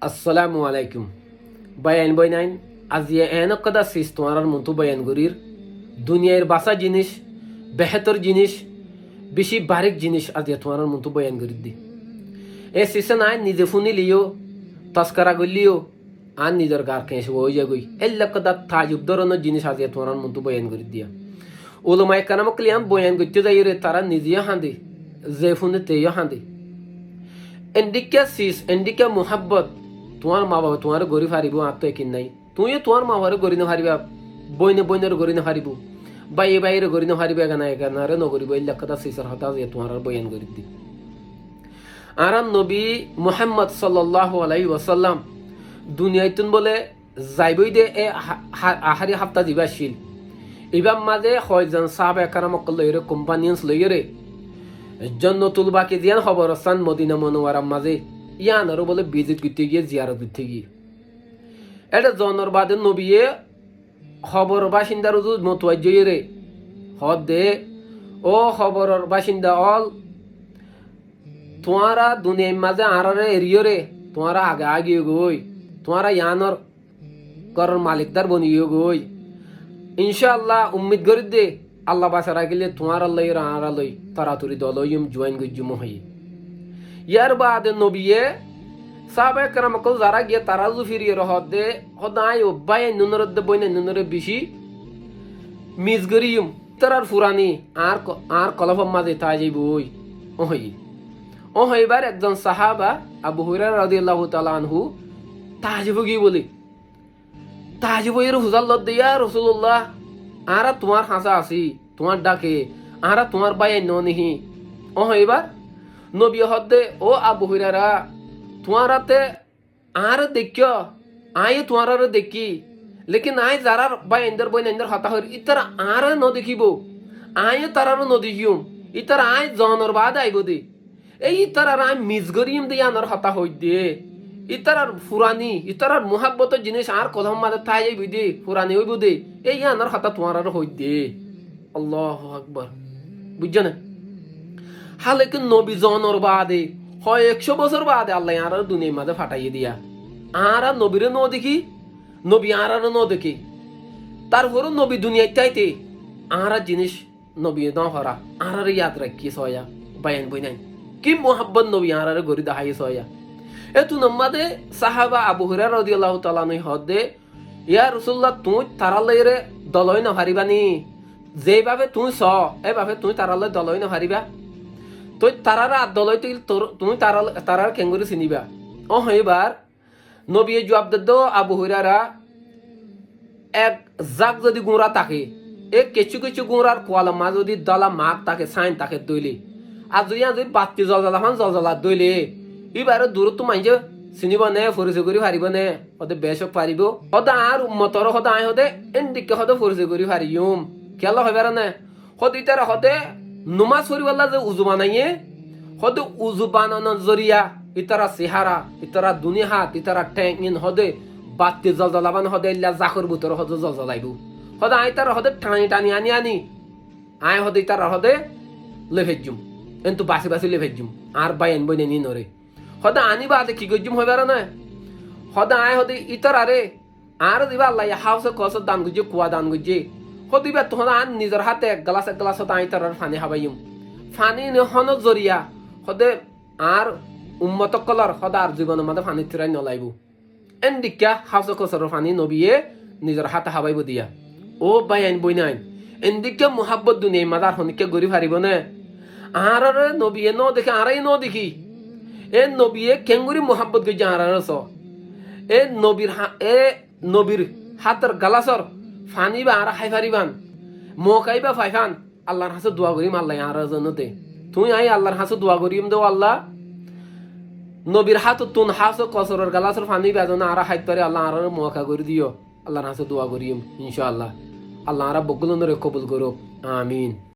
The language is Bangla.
আসসালামু আলাইকুম বায়ান বইনাইন আজিয়ে এনকদা সিস তোমার মতো বায়ান গরির দুনিয়ার বাসা জিনিস বেহতর জিনিস বেশি বারিক জিনিস আজিয়ে তোমার মতো বায়ান গরির দি এ সিসে নাই নিজে ফুনি লিও তস্করা গলিও আর নিজের গার কেঁসে ওই যাগই এল্লাকদা তাজুব ধরনের জিনিস আজিয়ে তোমার মতো বায়ান গরির দিয়া ওলমায় কানামক লিয়াম বয়ান করতে যাই রে তারা নিজেও হাঁদে যে ফুনে তেও হাঁদে এন্ডিকা সিস এন্ডিকা মোহাব্বত তোমার মা বাবা তোমার গড়ি ফারিব আত্ম একিন নাই তুমিও তোমার মা বাবার গড়ি না ফারিবা বইনের গড়ি না ফারিব বাইরে গড়ি না ফারিবা এগানারে নগরিব ইল্লা কথা সিসর হতা যে তোমার বয়ান গড়ি দি আরাম নবী মুহাম্মদ সাল্লাল্লাহু আলাইহি ওয়াসাল্লাম দুনিয়াইতুন বলে যাইবই দে এ আহারি হাফতা দিবাশীল ইবাম মাঝে হয়জন সাহাবা কারামক লইরে কোম্পানিয়ন্স লইরে জন্নতুল বাকি দিয়ান খবর আসান মদিনা মনোয়ারাম মাঝে ইয়ান আরো বলে ভিজিট করতে গিয়ে জিয়ারত করতে গিয়ে এটা জনর বাদে নবিয়ে খবর বাসিন্দার মতুয়াজ রে হদ দে ও খবর বাসিন্দা অল তোমারা দুনিয়ার মাঝে আরারে এরিয় রে তোমারা আগে আগিয়ে গই তোমারা ইয়ানর করর মালিকদার বনিয়ে গই ইনশাআল্লাহ উম্মিদ করি দে আল্লাহ বাসারা গেলে তোমার আল্লাহ আড়ালই তাড়াতাড়ি দলইম জয়েন গজ্জুম হই ইয়ার বাদে নবিয়ে সাহাবায়ে কেরামকল যারা গিয়ে তারাজু ফিরিয়ে রহদ দে হদাই ওবাই নুনরদ বইনে নুনরে বেশি মিজগরিয়ম তারার ফুরানি আর কলফম মাঝে তা যাইব ওই এবার একজন সাহাবা আবু হুরায়রা রাদিয়াল্লাহু তাআলা আনহু তাজিব গিয়ে বলি তাজিব এর হুজাল্লাহ দিয়া রাসূলুল্লাহ আরা তোমার হাসা আছি তোমার ডাকে আরা তোমার বাই ননিহি এবার নবী হদ্দে ও আবু হুরায়রা তোমারাতে আর দেখিও আই তোমার দেখি লেকিন আই যারা বাই এন্দার বই এন্দার হতা হই ইতার আর ন দেখিব আই তারার ন দেখিও ইতার আই জনর বাদ আইব দে এই ইতার আর আই মিজগরিম দিয়ে আনার হতা হই দে ইতার আর ফুরানি ইতার আর মুহাব্বতের জিনিস আর কদম মাঝে তাই যাইব দে ফুরানি হইব দে এই আনার হতা তোমার আর হই দে আল্লাহু আকবার বুঝছ না হালে কি নবী জনর বাদে হয় 100 বছর বাদে আল্লাহ আর দুনিয়ার মাঝে ফাটাইয়ে দিয়া আর নবীরে ন দেখি নবী আর ন দেখি তারপরও নবী দুনিয়ায় চাইতে আর জিনিস নবী ন হরা আর ইয়াদ রাখি সয়া বায়ান বই নাই কি মোহাব্বত নবী আর গড়ি দাহাই সয়া এতু নম্মাদে সাহাবা আবু হুরায়রা রাদিয়াল্লাহু তাআলা আনহু হদে ইয়া রাসূলুল্লাহ তুই তারালয়রে দলই না হারিবানি যেভাবে তুই স এভাবে তুই তারালয় দলই না হারিবা তুই তারারা দলই তুমি তারার কেঙ্গুরি চিনিবা এবার নবী জবাব দে আবু হুরায়রা এক জাগ যদি গুঁড়া থাকে কিছু কিছু গুঁড়ার কোয়ালা মা যদি দলা মাক তাকে সাইন তাকে দইলে আর যদি বাতি জলজলা দইলে এবারে দূরত্ব মাইজে চিনিব নে ফরিচয় কৰি ফারিব নে হদে বেশক ফারিব হদে আর উম্মতর হদে আই হদে এন্ডিকে হদে ফরিচয় কৰি ফারিয়ম কেলা হইবার নে হদে ইতার হদে নমাজ পড়িবাল্লা যে উজু বানাইয়ে হদে উজু বানানোর জরিয়া ইতারা চেহারা ইতারা দুনিয়া হাত ইতারা ট্যাঙ্কিন হদে বাতি জলজলাবান হদে ইল্লা জাখর বুতর হদে জলজলাইব হদে আই তার হদে টানি আনি আই হদে ইতার হদে লেভেজুম কিন্তু বাসি লেভেজুম আর বাইন বইনে নি নরে হদে আনি বাদে কি গজ্জুম হইবার না হদে আয় হদে ইতর আরে আর দিবা আল্লাহ হাউসে কস দান গুজে কুয়া দান গুজে হদিবা তখন আন নিজের হাতে এক গ্লাস হদে আই তার ফানি হাবাইম ফানি হন জরিয়া হদে আর উম্মত কলর হদে আর জীবনের মধ্যে ফানি তিরাই নলাইব এন্ডিকা হাউসে কসর ফানি নবিয়ে নিজের হাতে হাবাইব দিয়া ও বাইন বই নাই এন্ডিকা মুহাব্বত দুনিয়া মাদার হনিকে গরি ফারিব না আর নবিয়ে ন দেখে আরাই ন দেখি এ নবীয়ে কেঙ্গুরি মোহাম্মত গই আরারস এ নবীর হাতের গালাসর ফানি বা আর খাই ফারিবান মকাই বা ফাইফান আল্লাহর হাসে দোয়া করিম আল্লাহ আর জনতে তুই আই আল্লাহর হাসে দোয়া করিম দেও আল্লাহ নবীর হাত তুন হাস কসরের গালাসর ফানি বাজন আর খাইত পারে আল্লাহ আর মকা করে দিও আল্লাহর হাসে দোয়া করিম ইনশাআল্লাহ আল্লাহ আর বগলনরে কবুল করুক আমিন।